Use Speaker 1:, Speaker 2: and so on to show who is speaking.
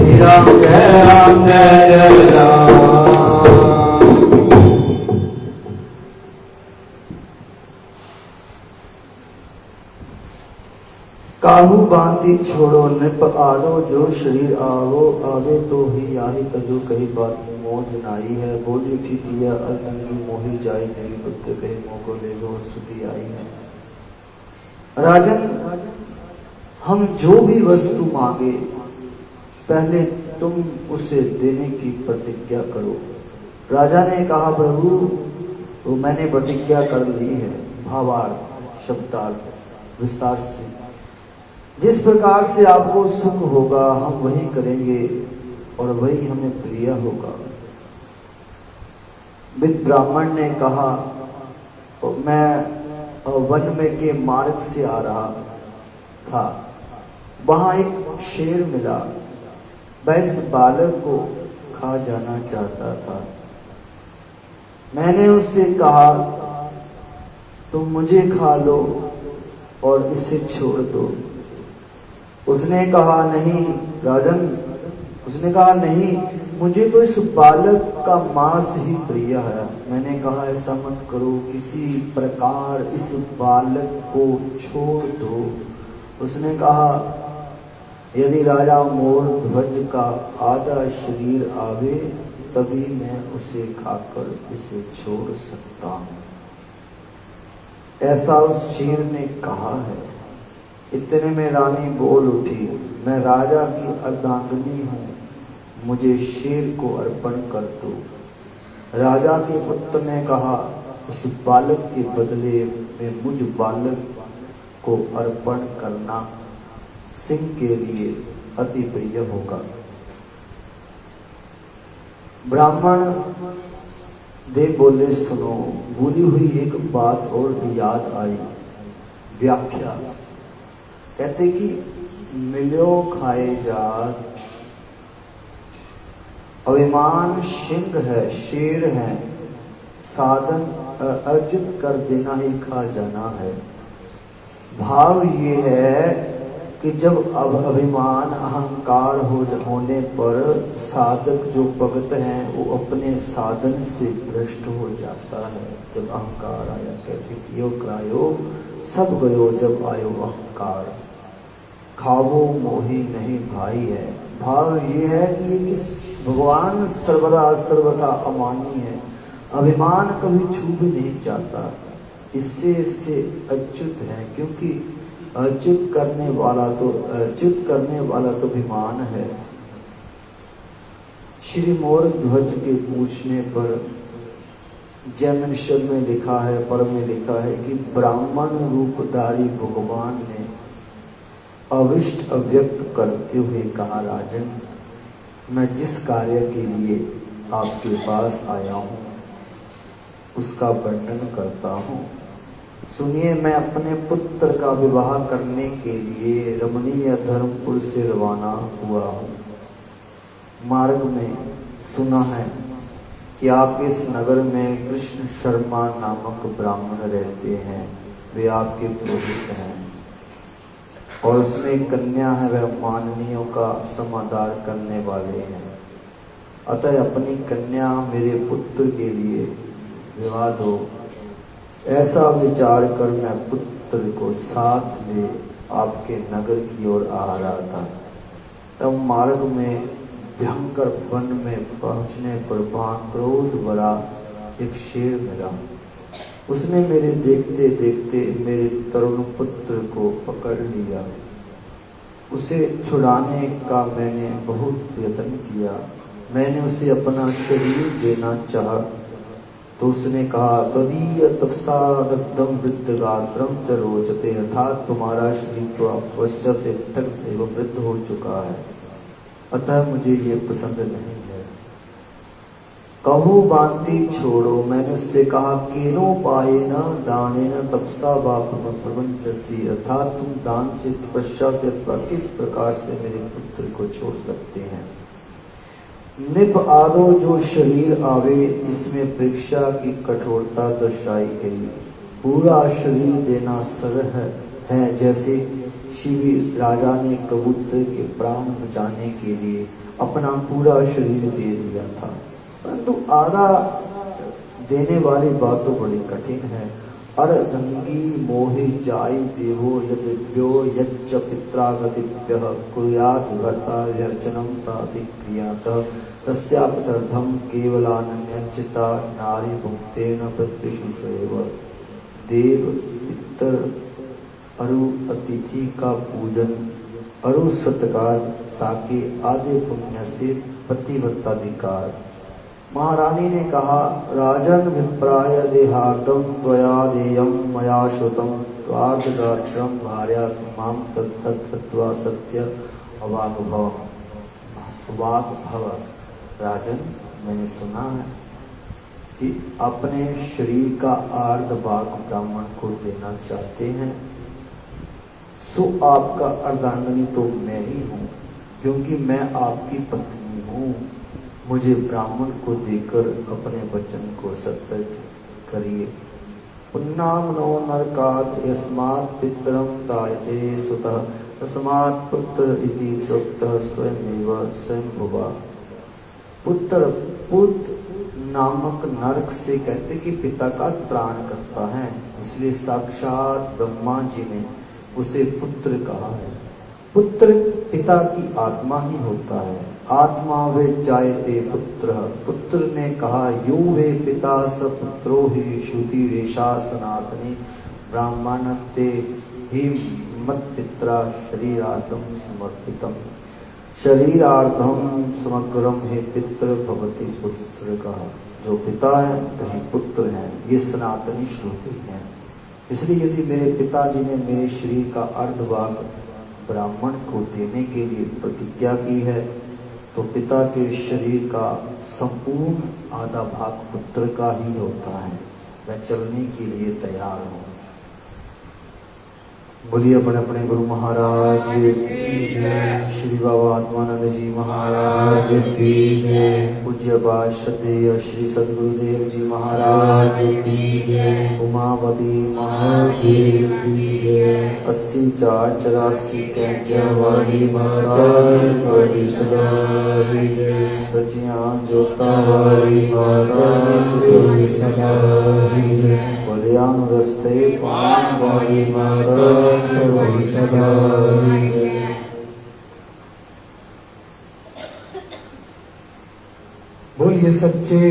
Speaker 1: राम जय राम जय राम। काहू बांति छोड़ो नृप आलो, जो शरीर आवो आवे तो ही आही, तजो कही बात मोज नाई है। बोली उठी दिया अर्दंगी मोही जाई, देवी पुत्र कहे मोह को ले लो सुधी आई है। राजन, हम जो भी वस्तु मांगे पहले तुम उसे देने की प्रतिज्ञा करो। राजा ने कहा प्रभु वो मैंने प्रतिज्ञा कर ली है। भावार्थ शब्दार्थ विस्तार से जिस प्रकार से आपको सुख होगा हम वही करेंगे और वही हमें प्रिय होगा। विद ब्राह्मण ने कहा मैं वन में के मार्ग से आ रहा था, वहां एक शेर मिला, वह इस बालक को खा जाना चाहता था। मैंने उससे कहा तुम मुझे खा लो और इसे छोड़ दो। उसने कहा नहीं राजन, उसने कहा नहीं, मुझे तो इस बालक का मांस ही प्रिय है। मैंने कहा ऐसा मत करो, किसी प्रकार इस बालक को छोड़ दो। उसने कहा यदि राजा मोर ध्वज का आधा शरीर आवे तभी मैं उसे खाकर इसे छोड़ सकता हूँ। ऐसा उस शेर ने कहा है। इतने में रानी बोल उठी, मैं राजा की अर्धांगिनी हूँ, मुझे शेर को अर्पण कर दो। राजा के पुत्र ने कहा इस बालक के बदले में मुझ बालक को अर्पण करना सिंह के लिए अति प्रिय होगा। ब्राह्मण देव बोले सुनो, भूली हुई एक बात और याद आई। व्याख्या कहते कि मिलो खाए जात, अभिमान सिंह है शेर है, साधन अर्जित कर देना ही खा जाना है। भाव ये है कि जब अब अभिमान अहंकार होने पर साधक जो भगत हैं वो अपने साधन से भ्रष्ट हो जाता है। जब अहंकार आया, कहते कियो करायो सब गयो जब आयो अहंकार, खावो मोही नहीं भाई है। भाव ये है कि भगवान सर्वथा अमानी है, अभिमान कभी छू भी नहीं जाता, इससे अच्युत है, क्योंकि अच्युत करने वाला तो अभिमान है। श्री मोर ध्वज के पूछने पर जैमिनिषद में लिखा है, पर में लिखा है कि ब्राह्मण रूपधारी भगवान ने अविष्ट अव्यक्त करते हुए कहा राजन, मैं जिस कार्य के लिए आपके पास आया हूँ उसका वर्णन करता हूँ। सुनिए, मैं अपने पुत्र का विवाह करने के लिए रमणीय धर्मपुर से रवाना हुआ हूँ। मार्ग में सुना है कि आपके इस नगर में कृष्ण शर्मा नामक ब्राह्मण रहते हैं, वे आपके पुरोहित हैं और उसमें एक कन्या है, वह माननीयों का समादार करने वाले हैं। अतः अपनी कन्या मेरे पुत्र के लिए विवाह दो। ऐसा विचार कर मैं पुत्र को साथ ले आपके नगर की ओर आ रहा था। तब मार्ग में भयंकर वन में पहुंचने पर वहां क्रोध भरा एक शेर मिला। उसने मेरे देखते देखते मेरे तरुण पुत्र को पकड़ लिया। उसे छुड़ाने का मैंने बहुत यत्न किया। मैंने उसे अपना शरीर देना चाहा तो उसने कहा तदीय तपसा दग्धम वृद्ध गात्रम च रोचते, अर्थात तुम्हारा शरीर तो अवश्य से दग्ध एवं वृद्ध हो चुका है, अतः मुझे ये पसंद नहीं है। कहूँ बांति छोड़ो, मैंने उससे कहा केनो पाए न दाने न तपसा बाप प्रपंचसी, अर्थात तुम दान से तपस्या से अथवा किस प्रकार से मेरे पुत्र को छोड़ सकते हैं। नृप आदो जो शरीर आवे, इसमें परीक्षा की कठोरता दर्शाई गई। पूरा शरीर देना सरल है जैसे शिविर राजा ने कबूतर के प्राण बचाने के लिए अपना पूरा शरीर दे दिया था, परंतु आधा देने वाली बात तो बड़ी कठिन है। अर्धंगी मोहि जाई देवो यद्यो यच्च पित्रागतिभ्यः कुर्यात् भर्ता व्यर्चनं साधि क्रियातः तस्यापत्यर्थं केवलानन्यचिता नारी भुक्तेन प्रत्युषेव। देव पितर अरु अतिथि का पूजन अरु सत्कार ताकि आदि पुण्य से प्रतिबद्धाधिकार। महारानी ने कहा, राजन विप्राय देहार्दम त्वया देयम मया श्रुतम त्वार्धगात्रम भार्या माम तत्तत्वा सत्य अवाक भव। राजन, मैंने सुना है कि अपने शरीर का अर्ध भाग ब्राह्मण को देना चाहते हैं, सो आपका अर्धांगिनी तो मैं ही हूँ, क्योंकि मैं आपकी पत्नी हूँ। मुझे ब्राह्मण को देकर अपने वचन को सत्य करिए। पुन्नाम नो नरकाद यस्मात् पितरम तायते सुतः तस्मात् पुत्र इति प्रोक्तः स्वयमेव स्वयंभुवा। पुत्र नामक नरक से कहते कि पिता का त्राण करता है, इसलिए साक्षात ब्रह्मा जी ने उसे पुत्र कहा है। पुत्र पिता की आत्मा ही होता है। आत्मा वे जायते पुत्र। पुत्र ने कहा, यो वे पिता स पुत्रो ही श्रुति रेशा सनातनी ब्राह्मणते ही मत पित्रा शरीरार्थम समर्पितम। शरीरार्थम समग्रम हे पितृ भवति पुत्र का। जो पिता है वही पुत्र है, ये सनातनी श्रुति है। इसलिए यदि मेरे पिताजी ने मेरे शरीर का अर्धभाग ब्राह्मण को देने के लिए प्रतिज्ञा की है, तो पिता के शरीर का संपूर्ण आधा भाग पुत्र का ही होता है। मैं चलने के लिए तैयार हूँ। बोलिए अपने अपने गुरु महाराज की जय। श्री बाबा आत्मानंद जी महाराज की जय। पूज्य पाद श्रद्धेय श्री सद्गुरुदेव जी महाराज की जय। उमापति महादेव की जय। 80-4-84 कैंटिया वाली माता बड़ी सदा की जय। सचिया जोता वाली माता की सदा की जय। बलियान रस्ते पान वाली माता की सदा की जय।
Speaker 2: बोलिए सच्चे